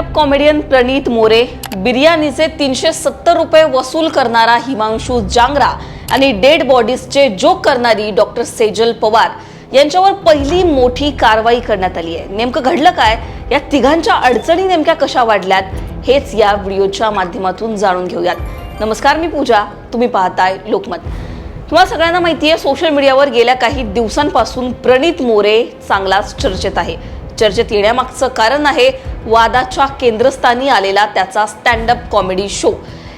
Stand up comedian प्रणीत मोरे, बिर्याणीचे 370 रुपये वसूल करणारा हिमांशू जांगरा आणि डेड बॉडीजचे जोक करणारी डॉक्टर सेजल पवार यांच्यावर पहिली मोठी कारवाई करण्यात आली आहे। नेमकं घडलं काय, या तिघांच्या अडचणी नेमक्या कशा वाढल्यात, हेच या व्हिडिओच्या माध्यमातून जाणून घेऊयात। नमस्कार, मी पूजा, तुम्ही पाहताय लोकमत। तुम्हाला सगळ्यांना माहिती आहे, सोशल मीडियावर गेल्या काही दिवसांपासून प्रणीत मोरे चांगलाच चर्चेत आहे। चर्चेत येण्यामागचं कारण आहे वादाच्या केंद्रस्थानी आलेला त्याचा स्टँडअप कॉमेडी शो।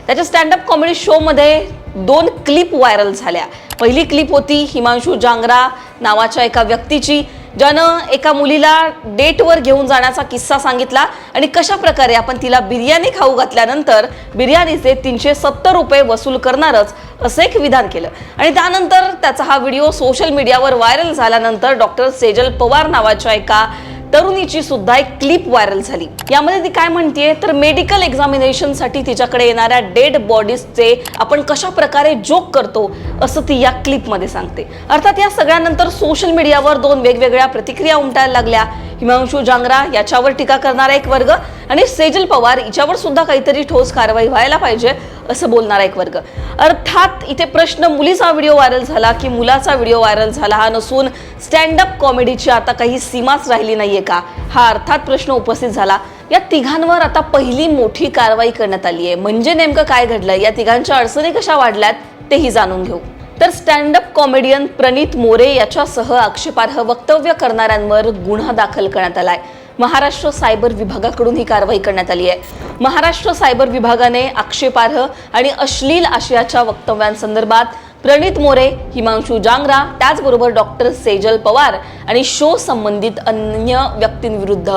त्याच्या स्टँडअप कॉमेडी शो मध्ये 2 क्लिप व्हायरल झाल्या। पहिली क्लिप होती हिमांशू जांगरा नावाच्या एका व्यक्तीची, ज्यानं एका मुलीला डेटवर घेऊन जाण्याचा किस्सा सांगितला आणि कशा प्रकारे आपण तिला बिर्याणी खाऊ घातल्यानंतर बिर्याणीचे 370 रुपये वसूल करणारच असं एक विधान केलं। आणि त्यानंतर त्याचा हा व्हिडिओ सोशल मीडियावर व्हायरल झाल्यानंतर डॉक्टर सेजल पवार नावाच्या एका तरुणीची सुद्धा एक क्लिप व्हायरल झाली। यामध्ये ती काय म्हणतेय तर मेडिकल एक्झामिनेशनसाठी तिच्याकडे येणाऱ्या डेड बॉडीजचे आपण कशा प्रकारे जोक करतो असं ती या क्लिप मध्ये सांगते। अर्थात या सगळ्यानंतर सोशल मीडियावर 2 वेगवेगळ्या प्रतिक्रिया उमटायला लागल्या। हिमांशू जांगरा याच्यावर टीका करणारा एक वर्ग आणि सेजल पवार हिच्यावर सुद्धा काहीतरी ठोस कारवाई व्हायला पाहिजे असं बोलणारा एक वर्ग। अर्थात इथे प्रश्न मुलीचा व्हिडिओ व्हायरल झाला की मुलाचा व्हिडिओ व्हायरल झाला हा नसून स्टँडअप कॉमेडीची आता काही सीमाच राहिली नाहीये का, हा अर्थात प्रश्न उपस्थित झाला। या तिघांवर आता पहिली मोठी कारवाई करण्यात आली आहे। म्हणजे नेमकं काय घडलं, या तिघांच्या अडचणी कशा वाढल्यात तेही जाणून घेऊ। तर स्टँडअप कॉमेडियन प्रणीत मोरे याच्यासह आक्षेपार्ह वक्तव्य करणाऱ्यांवर गुन्हा दाखल करण्यात आलाय। महाराष्ट्र सायबर विभागाकडून ही कारवाई करण्यात आली आहे। महाराष्ट्र सायबर विभागाने आक्षेपार्ह आणि अश्लील आशयाच्या वक्तव्यांसंदर्भात प्रणीत मोरे, हिमांशू जांगरा, त्याचबरोबर डॉक्टर सेजल पवार आणि शो संबंधित अन्य व्यक्तींविरुद्ध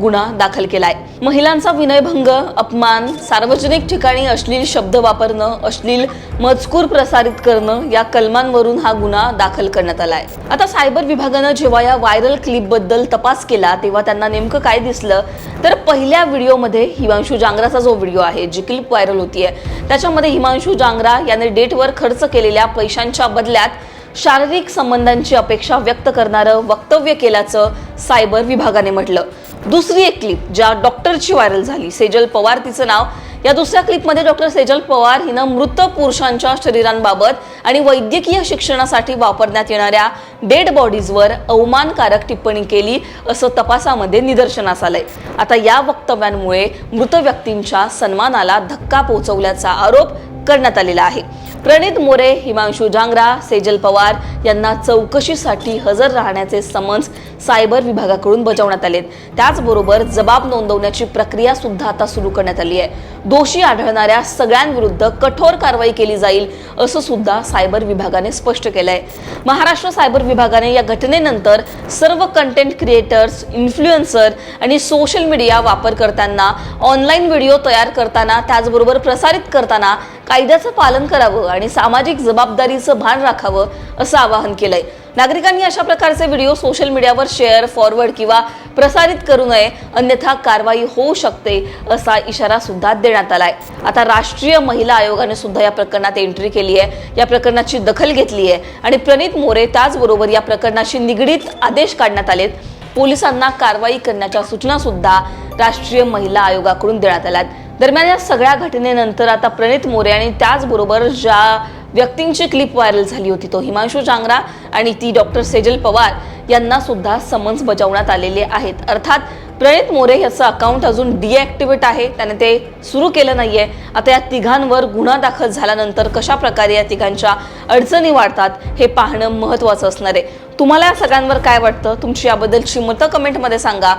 गुन्हा दाखल केलाय। महिलांचा विनयभंग, अपमान, सार्वजनिक ठिकाणी अश्लील शब्द वापरणं, अश्लील मजकूर प्रसारित करणं या कलमांवरून हा गुन्हा दाखल करण्यात आलाय। आता सायबर विभागानं जेव्हा या व्हायरल क्लिप बद्दल तपास केला तेव्हा त्यांना नेमकं काय दिसलं तर पहिल्या व्हिडिओमध्ये हिमांशू जांगराचा जो व्हिडिओ आहे, जी क्लिप व्हायरल होतीये, त्याच्यामध्ये हिमांशू जांगरा याने डेटवर खर्च केलेल्या पैशांच्या बदल्यात शारीरिक संबंधांची अपेक्षा व्यक्त करणारं वक्तव्य केल्याचं सायबर विभागाने म्हटलं। दुसरी एक क्लिप ज्या डॉक्टरची व्हायरल झाली, सेजल पवार तिचं नाव, या दुसऱ्या क्लिपमध्ये डॉक्टर सेजल पवार हिनं मृत पुरुषांच्या शरीरांबाबत आणि वैद्यकीय शिक्षणासाठी वापरण्यात येणाऱ्या डेड बॉडीजवर अवमानकारक टिप्पणी केली असं तपासामध्ये निदर्शनास आलंय। आता या वक्तव्यांमुळे मृत व्यक्तींच्या सन्मानाला धक्का पोहोचवल्याचा आरोप करण्यात आलेला आहे। प्रणीत मोरे, हिमांशू जांगरा, सेजल पवार यांना चौकशीसाठी हजर राहण्याचे समन्स सायबर विभागाकडून बजावण्यात आलेत। त्याचबरोबर जबाब नोंदवण्याची प्रक्रिया सुद्धा आता सुरू करण्यात आली आहे। दोषी आढळणाऱ्या सगळ्यांविरुद्ध कठोर कारवाई केली जाईल असं सुद्धा सायबर विभागाने स्पष्ट केलंय। महाराष्ट्र सायबर विभागाने या घटनेनंतर सर्व कंटेंट क्रिएटर्स, इन्फ्लुएन्सर आणि सोशल मीडिया वापरकर्त्यांना ऑनलाईन व्हिडिओ तयार करताना, त्याचबरोबर प्रसारित करताना कायद्याचं पालन करावं आणि सामाजिक जबाबदारीचं भान राखावं असं आवाहन केलंय। नागरिकांनी अशा प्रकारचे व्हिडिओ सोशल मीडियावर शेअर, फॉरवर्ड किंवा प्रसारित करू नये, अन्यथा कारवाई होऊ शकते असा इशारा सुद्धा देण्यात आलाय। आता राष्ट्रीय महिला आयोगाने सुद्धा या प्रकरणात एंट्री केली आहे, या प्रकरणाची दखल घेतली आहे आणि प्रणीत मोरे त्याचबरोबर या प्रकरणाशी निगडीत आदेश काढण्यात आलेत। पोलिसांना कारवाई करण्याच्या सूचना सुद्धा राष्ट्रीय महिला आयोगाकडून देण्यात आल्यात। दरम्यान या सगळ्या घटनेनंतर आता प्रणीत मोरे आणि त्याचबरोबर ज्या व्यक्तींची क्लिप व्हायरल झाली होती, तो हिमांशू जांगरा आणि ती डॉक्टर सेजल पवार यांना सुद्धा समन्स बजावण्यात आलेले आहेत। अर्थात प्रणीत मोरे याचं अकाउंट अजून डिॲक्टिव्हेट आहे, त्याने ते सुरू केलं नाहीये। आता या तिघांवर गुन्हा दाखल झाल्यानंतर कशा प्रकारे या तिघांच्या अडचणी वाढतात हे पाहणं महत्त्वाचं असणार आहे। तुम्हाला या सगळ्यांवर काय वाटतं, तुमची याबद्दलची मतं कमेंटमध्ये सांगा।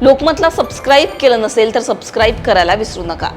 लोकमतला सबस्क्राईब केलं नसेल तर सबस्क्राईब करायला विसरू नका।